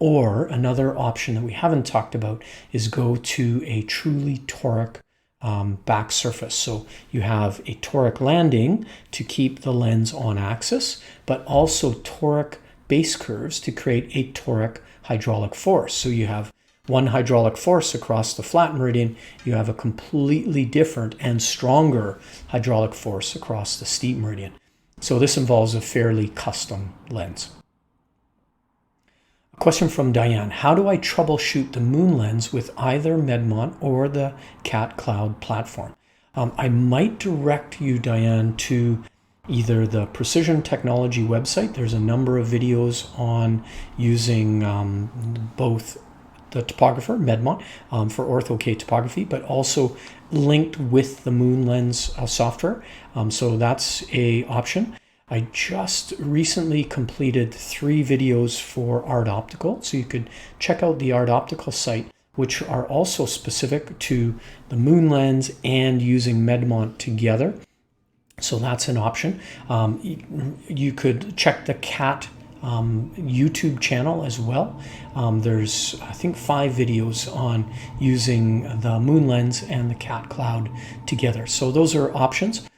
or another option that we haven't talked about is go to a truly toric back surface. So you have a toric landing to keep the lens on axis, but also toric base curves to create a toric hydraulic force. So you have one hydraulic force across the flat meridian, you have a completely different and stronger hydraulic force across the steep meridian. So this involves a fairly custom lens. Question from Diane: how do I troubleshoot the MoonLens with either Medmont or the KATTCloud platform? I might direct you, Diane, to either the Precision Technology website. There's a number of videos on using both the topographer, Medmont, for ortho-k topography, but also linked with the MoonLens software. So that's an option. I just recently completed 3 videos for Art Optical, so you could check out the Art Optical site, which are also specific to the MoonLens and using Medmont together. So that's an option. You could check the KATT YouTube channel as well. There's, I think, 5 videos on using the MoonLens and the KATTCloud together. So those are options.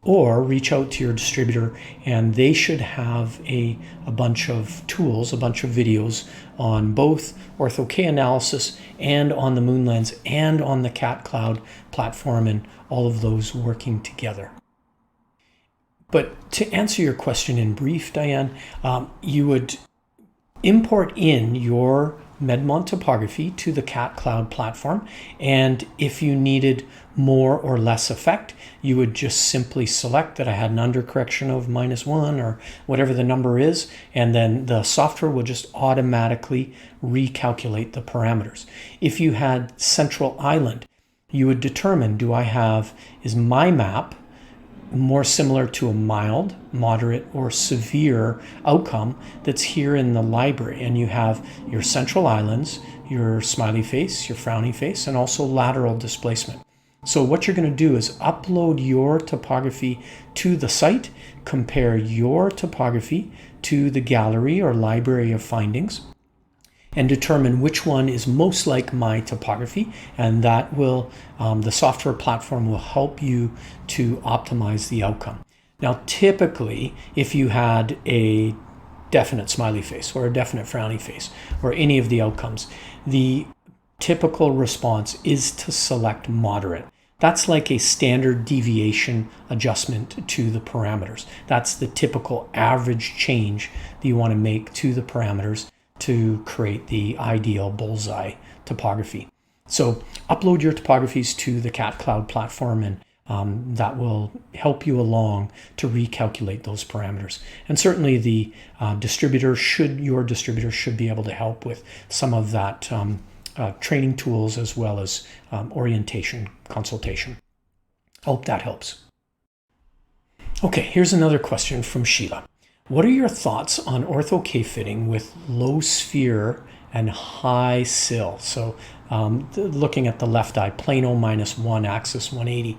Or reach out to your distributor, and they should have a bunch of tools, a bunch of videos on both ortho-k analysis and on the MoonLens and on the KATTCloud platform, and all of those working together. But to answer your question in brief, Diane, you would import in your Medmont topography to the KATTCloud platform, and if you needed more or less effect, you would just simply select that I had an undercorrection of -1 or whatever the number is, and then the software will just automatically recalculate the parameters. If you had central island, you would determine, is my map more similar to a mild, moderate, or severe outcome that's here in the library, and you have your central islands, your smiley face, your frowny face, and also lateral displacement. So what you're going to do is upload your topography to the site, compare your topography to the gallery or library of findings, and determine which one is most like my topography, and that will, the software platform will help you to optimize the outcome. Now, typically, if you had a definite smiley face or a definite frowny face or any of the outcomes, the typical response is to select moderate. That's like a standard deviation adjustment to the parameters. That's the typical average change that you want to make to the parameters to create the ideal bullseye topography. So upload your topographies to the KATTCloud platform, and that will help you along to recalculate those parameters. And certainly the your distributor should be able to help with some of that training tools as well as orientation consultation. Hope that helps. Okay, here's another question from Sheila. What are your thoughts on ortho-k fitting with low sphere and high sill? So looking at the left eye, plano -1, axis 180.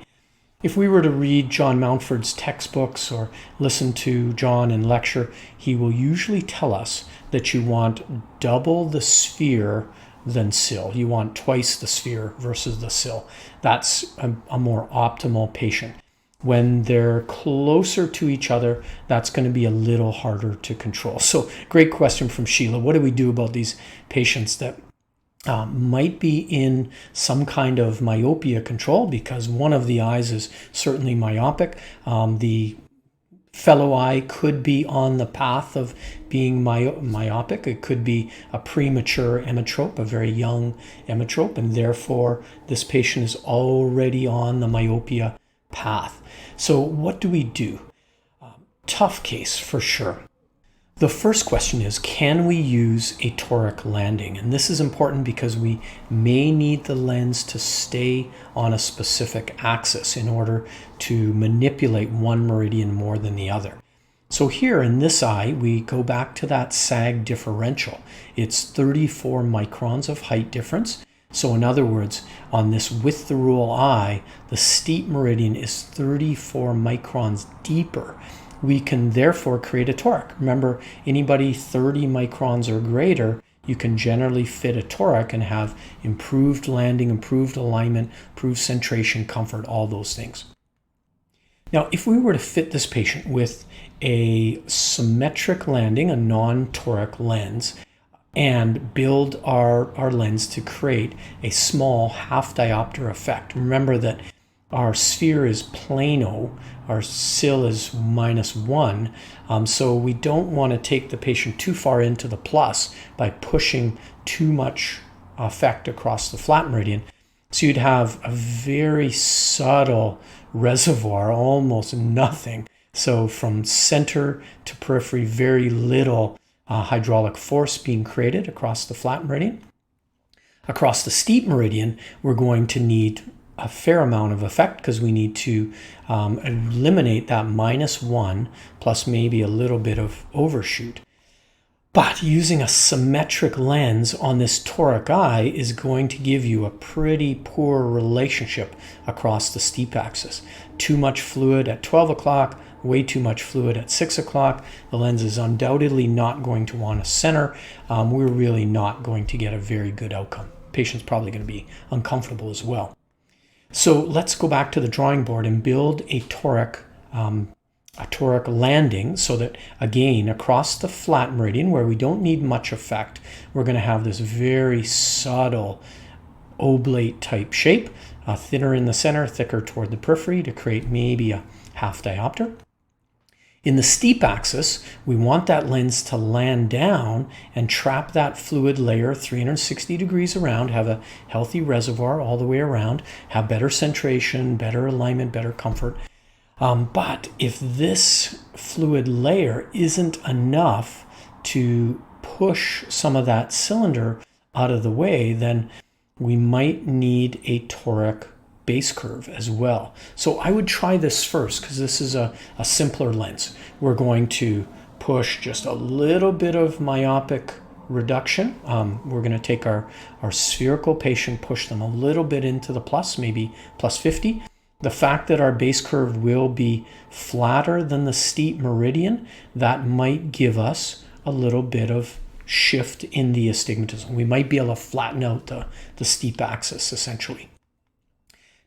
If we were to read John Mountford's textbooks or listen to John in lecture, he will usually tell us that you want double the sphere than sill. You want twice the sphere versus the sill. That's a more optimal patient. When they're closer to each other, that's going to be a little harder to control. So great question from Sheila. What do we do about these patients that might be in some kind of myopia control, because one of the eyes is certainly myopic? The fellow eye could be on the path of being myopic. It could be a premature emmetrope, a very young emmetrope, and therefore this patient is already on the myopia path. So what do we do? Tough case for sure. The first question is, can we use a toric landing? And this is important because we may need the lens to stay on a specific axis in order to manipulate one meridian more than the other. So here in this eye, we go back to that sag differential. It's 34 microns of height difference. So in other words, on this with the rule eye, the steep meridian is 34 microns deeper. We can therefore create a toric. Remember, anybody 30 microns or greater, you can generally fit a toric and have improved landing, improved alignment, improved centration, comfort, all those things. Now, if we were to fit this patient with a symmetric landing, a non-toric lens, and build our lens to create a small half diopter effect. Remember that our sphere is plano, our sill is -1, so we don't want to take the patient too far into the plus by pushing too much effect across the flat meridian. So you'd have a very subtle reservoir, almost nothing. So from center to periphery, very little hydraulic force being created across the flat meridian. Across the steep meridian, we're going to need a fair amount of effect because we need to eliminate that -1 plus maybe a little bit of overshoot. But using a symmetric lens on this toric eye is going to give you a pretty poor relationship across the steep axis. Too much fluid at 12 o'clock, way too much fluid at 6 o'clock. The lens is undoubtedly not going to want to center. We're really not going to get a very good outcome. Patient's probably going to be uncomfortable as well. So let's go back to the drawing board and build a toric landing so that, again, across the flat meridian where we don't need much effect, we're going to have this very subtle oblate type shape, thinner in the center, thicker toward the periphery to create maybe a half diopter. In the steep axis, we want that lens to land down and trap that fluid layer 360 degrees around, have a healthy reservoir all the way around, have better centration, better alignment, better comfort. But if this fluid layer isn't enough to push some of that cylinder out of the way, then we might need a toric base curve as well. So I would try this first because this is a simpler lens. We're going to push just a little bit of myopic reduction. We're going to take our spherical patient, push them a little bit into the plus, maybe +50. The fact that our base curve will be flatter than the steep meridian, that might give us a little bit of shift in the astigmatism. We might be able to flatten out the steep axis essentially.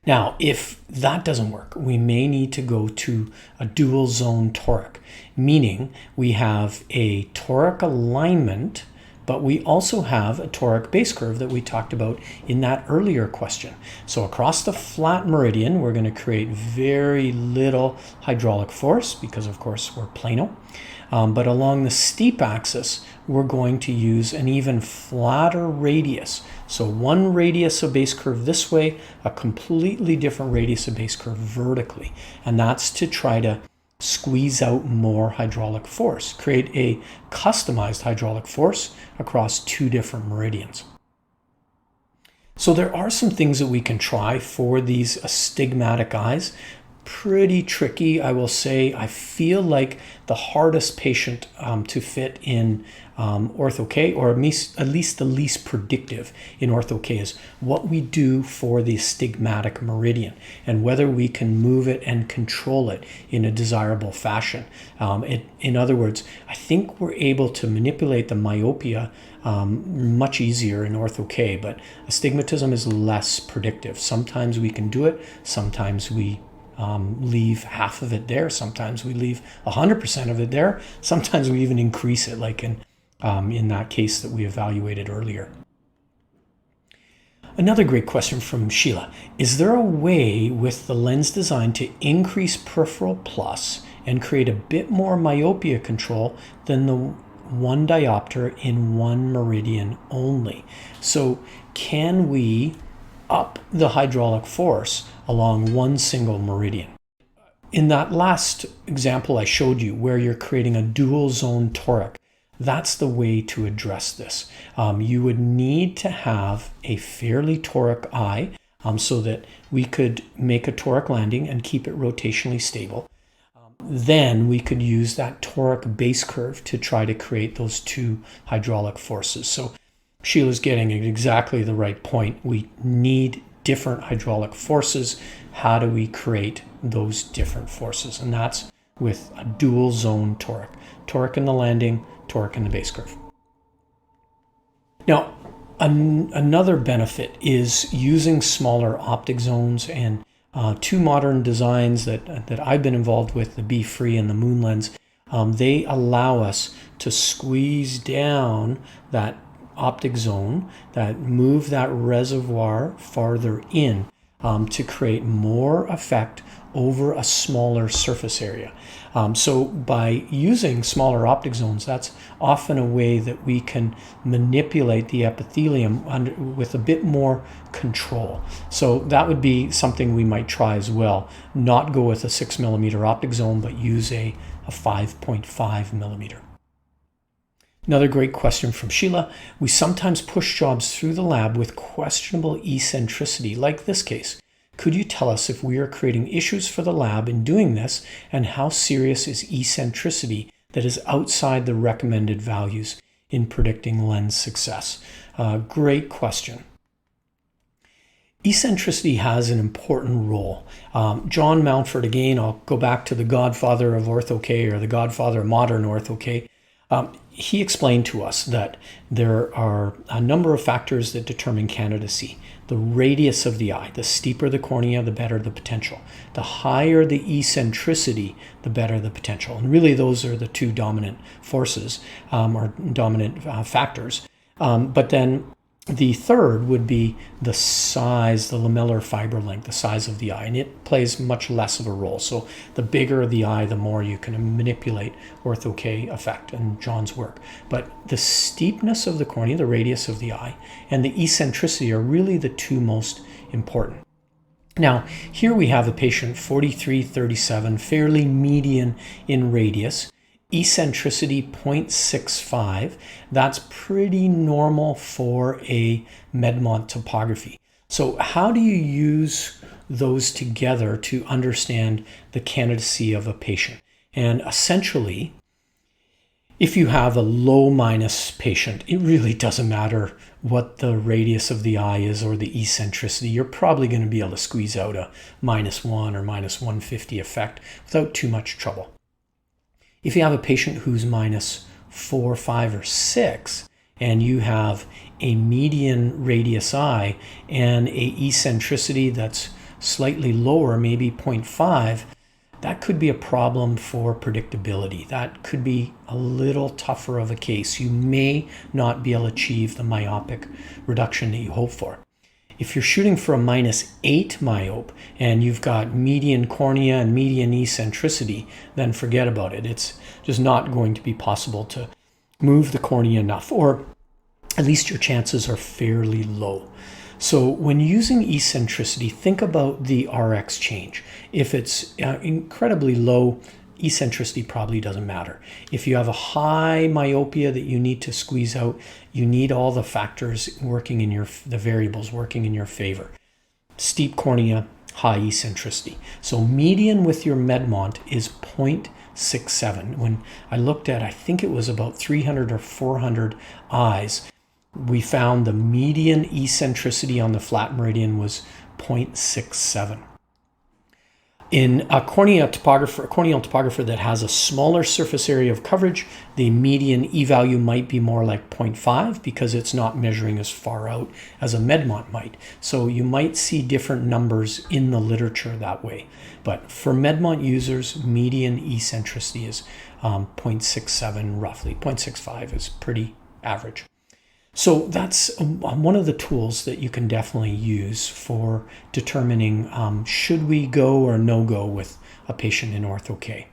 Now, if that doesn't work, we may need to go to a dual zone toric, meaning we have a toric alignment but we also have a toric base curve that we talked about in that earlier question. So across the flat meridian, we're going to create very little hydraulic force because, of course, we're plano. But along the steep axis, we're going to use an even flatter radius. So one radius of base curve this way, a completely different radius of base curve vertically. And that's to try to squeeze out more hydraulic force, create a customized hydraulic force across two different meridians. So there are some things that we can try for these astigmatic eyes. Pretty tricky, I will say. I feel like the hardest patient to fit in ortho-k, or at least the least predictive in ortho-k, is what we do for the astigmatic meridian and whether we can move it and control it in a desirable fashion. In other words, I think we're able to manipulate the myopia much easier in ortho-k, but astigmatism is less predictive. Sometimes we can do it, sometimes we leave half of it there. Sometimes we leave 100% of it there. Sometimes we even increase it, like in that case that we evaluated earlier. Another great question from Sheila. Is there a way with the lens design to increase peripheral plus and create a bit more myopia control than the one diopter in one meridian only? So can we up the hydraulic force along one single meridian? In that last example I showed you where you're creating a dual zone toric, that's the way to address this. You would need to have a fairly toric eye so that we could make a toric landing and keep it rotationally stable. Then we could use that toric base curve to try to create those two hydraulic forces. So Sheila's getting at exactly the right point. We need different hydraulic forces. How do we create those different forces? And that's with a dual zone toric. Toric in the landing, toric in the base curve. Now, another benefit is using smaller optic zones, and two modern designs that I've been involved with, the Be Free and the MoonLens, they allow us to squeeze down that optic zone, that move that reservoir farther in to create more effect over a smaller surface area. So by using smaller optic zones, that's often a way that we can manipulate the epithelium with a bit more control. So that would be something we might try as well. Not go with a 6mm optic zone, but use a 5.5mm. Another great question from Sheila. We sometimes push jobs through the lab with questionable eccentricity, like this case. Could you tell us if we are creating issues for the lab in doing this, and how serious is eccentricity that is outside the recommended values in predicting lens success? Great question. Eccentricity has an important role. John Mountford, again, I'll go back to the godfather of ortho-k, or the godfather of modern ortho-k. He explained to us that there are a number of factors that determine candidacy. The radius of the eye, the steeper the cornea, the better the potential. The higher the eccentricity, the better the potential. And really those are the two dominant forces, or dominant factors. But then the third would be the size, the lamellar fiber length, the size of the eye, and it plays much less of a role. So the bigger the eye, the more you can manipulate ortho-k effect in John's work. But the steepness of the cornea, the radius of the eye, and the eccentricity are really the two most important. Now, here we have a patient, 43-37, fairly median in radius. Eccentricity 0.65, that's pretty normal for a Medmont topography. So how do you use those together to understand the candidacy of a patient? And essentially, if you have a low minus patient, it really doesn't matter what the radius of the eye is or the eccentricity. You're probably going to be able to squeeze out a -1 or -150 effect without too much trouble. If you have a patient who's -4, 5, or 6, and you have a median radius eye and a eccentricity that's slightly lower, maybe 0.5, that could be a problem for predictability. That could be a little tougher of a case. You may not be able to achieve the myopic reduction that you hope for. If you're shooting for a -8 myope and you've got median cornea and median eccentricity, then forget about it. It's just not going to be possible to move the cornea enough, or at least your chances are fairly low. So when using eccentricity, think about the RX change. If it's incredibly low, eccentricity probably doesn't matter. If you have a high myopia that you need to squeeze out, you need all the factors working in the variables working in your favor. Steep cornea, high eccentricity. So median with your Medmont is 0.67. When I looked at, I think it was about 300 or 400 eyes, we found the median eccentricity on the flat meridian was 0.67. In a corneal topographer that has a smaller surface area of coverage, the median E-value might be more like 0.5 because it's not measuring as far out as a Medmont might. So you might see different numbers in the literature that way. But for Medmont users, median eccentricity is 0.67 roughly. 0.65 is pretty average. So that's one of the tools that you can definitely use for determining should we go or no go with a patient in ortho-k.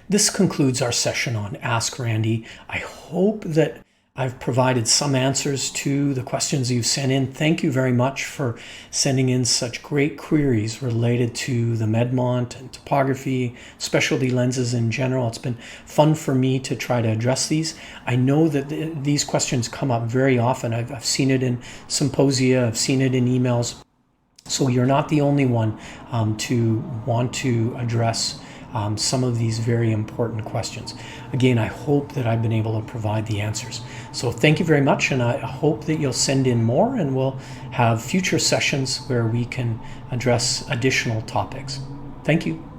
This concludes our session on Ask Randy. I hope that I've provided some answers to the questions you've sent in. Thank you very much for sending in such great queries related to the Medmont and topography, specialty lenses in general. It's been fun for me to try to address these. I know that these questions come up very often. I've seen it in symposia, I've seen it in emails. So you're not the only one to want to address some of these very important questions. Again, I hope that I've been able to provide the answers. So thank you very much, and I hope that you'll send in more, and we'll have future sessions where we can address additional topics. Thank you.